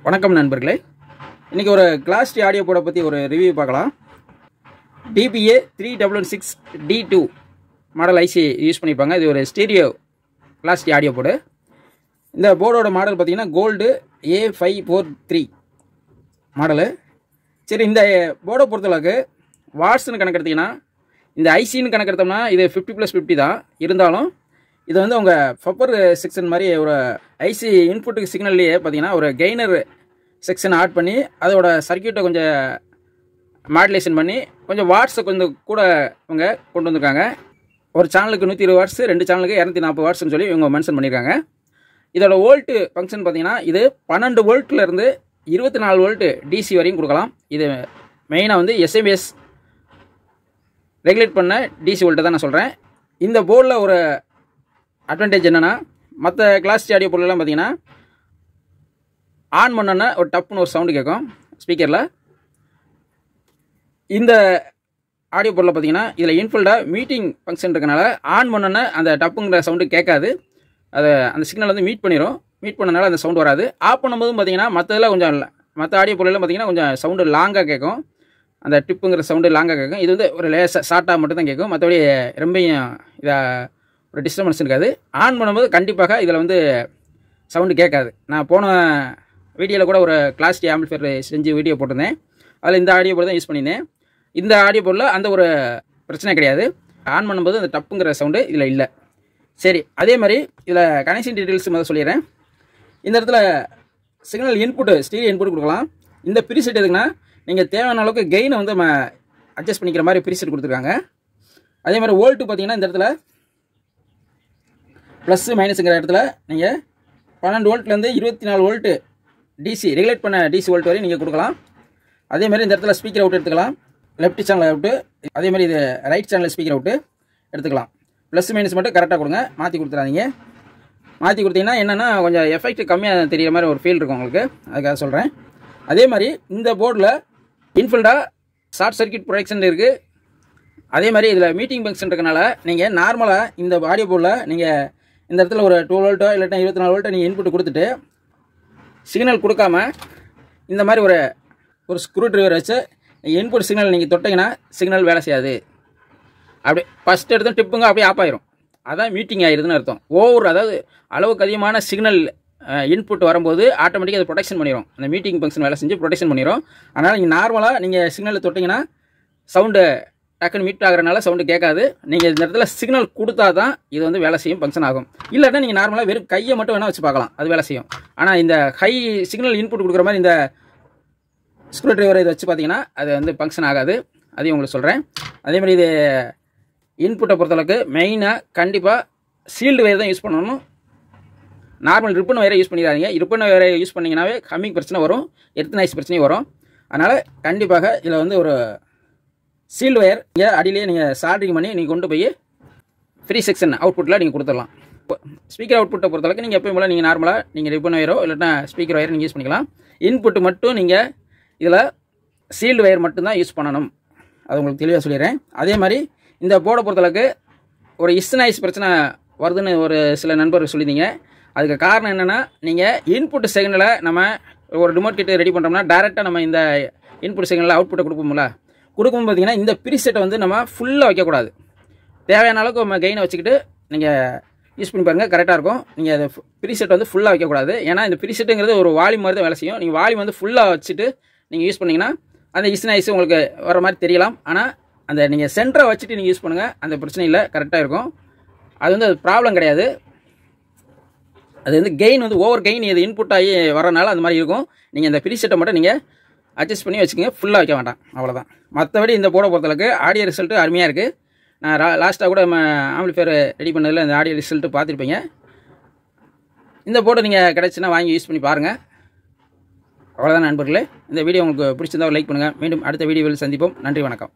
வணக்கம் நண்பர்களே. இன்றைக்கி ஒரு கிளாஸ் டி ஆடியோ போர்டை பற்றி ஒரு ரிவ்யூ பார்க்கலாம். DPA 366D2 model IC use பண்ணியிருப்பாங்க. இது ஒரு stereo class D audio board. இந்த போர்டோட மாடல் பார்த்திங்கன்னா கோல்டு A543 மாடலு. சரி, இந்த போர்டை பொறுத்தளவுக்கு வாட்ஸ்னு கணக்கெடுத்திங்கன்னா, இந்த ஐசின்னு கணக்கெடுத்தோம்னா இது 50+50 தான். இருந்தாலும் இது வந்து உங்கள் பவர் செக்ஷன் மாதிரி ஒரு ஐசி இன்புட்டுக்கு சிக்னல்லையே பார்த்தீங்கன்னா ஒரு கெய்னர் செக்ஷன் ஆட் பண்ணி அதோட சர்க்கியூட்டை கொஞ்சம் மாடுலேஷன் பண்ணி கொஞ்சம் வாட்ஸை கொஞ்சம் கூட இவங்க கொண்டு வந்திருக்காங்க. ஒரு சேனலுக்கு 120 வாட்ஸு, 2 சேனலுக்கு 240 வாட்ஸ்ன்னு சொல்லி இவங்க மென்ஷன் பண்ணியிருக்காங்க. இதோட வோல்ட்டு ஃபங்க்ஷன் பார்த்தீங்கன்னா இது 12 வோல்ட்லேருந்து 24 வோல்ட்டு டிசி வரையும் கொடுக்கலாம். இது மெயினாக வந்து எஸ்எம்எஸ் ரெகுலேட் பண்ண டிசி வோல்ட்டை தான் நான் சொல்கிறேன். இந்த போர்டில் ஒரு அட்வான்டேஜ் என்னென்னா, மற்ற கிளாஸ் டி ஆடியோ போர்டெலாம் பார்த்தீங்கன்னா ஆன் பண்ணோன்னா ஒரு டப்புன்னு ஒரு சவுண்டு கேட்கும் ஸ்பீக்கரில். இந்த ஆடியோ போர்டில் பார்த்தீங்கன்னா இதில் இன்ஃபில்டாக மீட்டிங் ஃபங்க்ஷன் இருக்கனால ஆன் பண்ணோன்னா அந்த டப்புங்கிற சவுண்டு கேட்காது. அதை அந்த சிக்னல் வந்து மீட் பண்ணிடும். மீட் பண்ணனால அந்த சவுண்டு வராது. ஆஃப் பண்ணும்போதும் பார்த்தீங்கன்னா மற்றதில் கொஞ்சம் மற்ற ஆடியோ போர்டெலாம் பார்த்தீங்கன்னா கொஞ்சம் சவுண்டு லாங்காக கேட்கும். அந்த டிப்புங்கிற சவுண்டு லாங்காக கேட்கும். இது வந்து ஒரு லேசாக ஷார்ட்டாக மட்டும் தான் கேட்கும். மற்றபடி ரொம்பையும் இதை ஒரு டிஸ்டர்பன்ஸ் இருக்காது. ஆன் பண்ணும்போது கண்டிப்பாக இதில் வந்து சவுண்டு கேட்காது. நான் போன வீடியோவில் கூட ஒரு கிளாஸ் டி ஆம்பிளிஃபையர் செஞ்சு வீடியோ போட்டிருந்தேன். அதில் இந்த ஆடியோ போர்டு தான் யூஸ் பண்ணியிருந்தேன். இந்த ஆடியோ போர்டில் அந்த ஒரு பிரச்சனை கிடையாது. ஆன் பண்ணும்போது அந்த டப்புங்கிற சவுண்டு இதில் இல்லை. சரி, அதே மாதிரி இதில் கனெக்ஷன் டீட்டெயில்ஸ் முதல்ல சொல்லிடுறேன். இந்த இடத்துல சிக்னல் இன்புட்டு ஸ்டீரியோ இன்புட் கொடுக்கலாம். இந்த ப்ரீசெட் எதுக்குன்னா, நீங்கள் தேவையான அளவுக்கு கெயினை வந்து நம்ம அட்ஜஸ்ட் பண்ணிக்கிற மாதிரி ப்ரீசெட் கொடுத்துருக்காங்க. அதே மாதிரி வோல்ட்டு பார்த்தீங்கன்னா இந்த இடத்துல ப்ளஸ்ஸு மைனஸுங்கிற இடத்துல நீங்கள் 12 வோல்ட்லேருந்து 24 வோல்ட்டு டிசி ரெகுலேட் பண்ண டிசி வோல்ட் வரையும் நீங்கள் கொடுக்கலாம். அதேமாதிரி இந்த இடத்துல ஸ்பீக்கர் அவுட் எடுத்துக்கலாம். லெஃப்ட் சேனல் அவுட்டு, அதேமாதிரி இது ரைட் சேனல் ஸ்பீக்கர் அவுட்டு எடுத்துக்கலாம். ப்ளஸ் மைனஸ் மட்டும் கரெக்டாக கொடுங்க, மாற்றி கொடுத்துறாதீங்க. மாற்றி கொடுத்தீங்கன்னா என்னென்னா கொஞ்சம் எஃபெக்ட் கம்மியாக தெரிகிற மாதிரி ஒரு ஃபீல் இருக்கும் உங்களுக்கு. அதுக்காக சொல்கிறேன். அதே மாதிரி இந்த போர்டில் இன்ஃபில்டாக ஷார்ட் சர்க்யூட் ப்ரொடெக்ஷன் இருக்குது. அதே மாதிரி இதில் மீட்டிங் ஃபங்க்ஷன் இருக்கனால நீங்கள் நார்மலாக இந்த ஆடியோ போர்டில் நீங்கள் இந்த இடத்துல ஒரு 12 வோல்ட்டோ இல்லைனா 24 வோல்ட்டோ நீங்கள் இன்புட் கொடுத்துட்டு சிக்னல் கொடுக்காம இந்த மாதிரி ஒரு ஸ்க்ரூ ட்ரைவர் வச்சு இன்புட் சிக்னல் நீங்கள் தொட்டிங்கன்னா சிக்னல் வேலை செய்யாது. அப்படி ஃபஸ்ட் எடுத்து டிப்புங்க அப்படியே ஆஃப் ஆயிரும். அதான் மீட்டிங் ஆயிடுதுன்னு அர்த்தம். அதாவது அளவுக்கு அதிகமான சிக்னல் இன்புட் வரும்போது ஆட்டோமேட்டிக்காக அது ப்ரொடெக்ஷன் பண்ணிடும். அந்த மீட்டிங் ஃபங்க்ஷன் வேலை செஞ்சு ப்ரொடெக்ஷன் பண்ணிடும். அதனால் நீங்கள் நார்மலாக நீங்கள் சிக்னல் தொட்டிங்கன்னா சவுண்டு டக்குன்னு மீட் ஆகிறனால சவுண்டு கேட்காது. நீங்கள் இந்த இடத்துல சிக்னல் கொடுத்தா தான் இது வந்து வேலை செய்யும், ஃபங்க்ஷன் ஆகும். இல்லைன்னா நீங்கள் நார்மலாக வெறும் கையை மட்டும் வேணால் வச்சு பார்க்கலாம், அது வேலை செய்யும். ஆனால் இந்த ஹை சிக்னல் இன்புட் கொடுக்குற மாதிரி இந்த ஸ்க்ரூ ட்ரைவரை இதை வச்சு பார்த்தீங்கன்னா அது வந்து ஃபங்க்ஷன் ஆகாது. அதையும் உங்களுக்கு சொல்கிறேன். அதேமாதிரி இது இன்புட்டை பொறுத்தளவுக்கு மெயினாக கண்டிப்பாக சீல்டு வயர் தான் யூஸ் பண்ணணும். நார்மல் ரிப்பன் வயரை யூஸ் பண்ணிடாதீங்க. ரிப்பன் வயரை யூஸ் பண்ணிங்கனாவே ஹம்மிங் பிரச்சனை வரும், எர்த் நாய்ஸ் பிரச்சனையும் வரும். அதனால் கண்டிப்பாக இதில் வந்து ஒரு சீல்டு ஒயர் இங்கே அடியிலேயே நீங்கள் சால்ட்ரிங் பண்ணி நீங்கள் கொண்டு போய் ஃப்ரீ செக்ஷன் அவுட்புட்டில் நீங்கள் கொடுத்துடலாம். ஸ்பீக்கர் அவுட்புட்டை பொறுத்தளவுக்கு நீங்கள் எப்பயும் போல் நீங்கள் நார்மலாக நீங்கள் ரிப்பன் ஒயரோ இல்லைனா ஸ்பீக்கர் ஒயர் நீங்கள் யூஸ் பண்ணிக்கலாம். இன்புட்டு மட்டும் நீங்கள் இதில் சீல்டு ஒயர் மட்டும்தான் யூஸ் பண்ணணும். அது உங்களுக்கு தெளிவாக சொல்லிடுறேன். அதே மாதிரி இந்த போர்டை பொறுத்தளவுக்கு ஒரு இஸ்நாய்ஸ் பிரச்சனை வருதுன்னு ஒரு சில நண்பர்கள் சொல்லியிருந்தீங்க. அதுக்கு காரணம் என்னென்னா, நீங்கள் இன்புட் சிக்னலை நம்ம ஒரு ரிமோட் கிட்ட ரெடி பண்ணுறோம்னா டேரெக்டாக நம்ம இந்த இன்புட் சிக்னலில் அவுட்புட்டை கொடுப்போம்ல, கொடுக்கும்போது பார்த்தீங்கன்னா இந்த ப்ரீசெட்டை வந்து நம்ம ஃபுல்லாக வைக்கக்கூடாது. தேவையான அளவுக்கு நம்ம கெயினை வச்சுக்கிட்டு நீங்கள் யூஸ் பண்ணி பாருங்கள், கரெக்டாக இருக்கும். நீங்கள் அதை ப்ரீசெட் வந்து ஃபுல்லாக வைக்கக்கூடாது. ஏன்னா இந்த ப்ரீசெட்டுங்கிறது ஒரு வால்யூம் மாதிரி தான் வேலை செய்யும். நீங்கள் வால்யூம் வந்து ஃபுல்லாக வச்சுட்டு நீங்கள் யூஸ் பண்ணிங்கன்னா அந்த இஸ்நாய்ஸ் உங்களுக்கு வர மாதிரி தெரியலாம். ஆனால் அந்த நீங்கள் சென்டரை வச்சுட்டு நீங்கள் யூஸ் பண்ணுங்கள், அந்த பிரச்சனை இல்லை, கரெக்டாக இருக்கும். அது வந்து அது ப்ராப்ளம் கிடையாது. அது வந்து கெயின் வந்து ஓவர் கெயின் இது இன்புட் ஆகி வரனால அந்த மாதிரி இருக்கும். நீங்கள் இந்த ப்ரீசெட்டை மட்டும் நீங்கள் அட்ஜஸ்ட் பண்ணி வச்சுக்கோங்க, ஃபுல்லாக வைக்க வேண்டாம், அவ்வளோதான். மற்றபடி இந்த போர்டை பொறுத்தளவுக்கு ஆடியோ ரிசல்ட்டு அருமையாக இருக்குது. நான் லாஸ்ட்டாக கூட நம்ம ஆம்பிளிஃபையர் ரெடி பண்ணதில் இந்த ஆடியோ ரிசல்ட்டு பார்த்துருப்பீங்க. இந்த போர்டை நீங்கள் கிடச்சுன்னா வாங்கி யூஸ் பண்ணி பாருங்கள். அவ்வளோதான் நண்பர்களே. இந்த வீடியோ உங்களுக்கு பிடிச்சிருந்தா லைக் பண்ணுங்கள். மீண்டும் அடுத்த வீடியோவில் சந்திப்போம். நன்றி, வணக்கம்.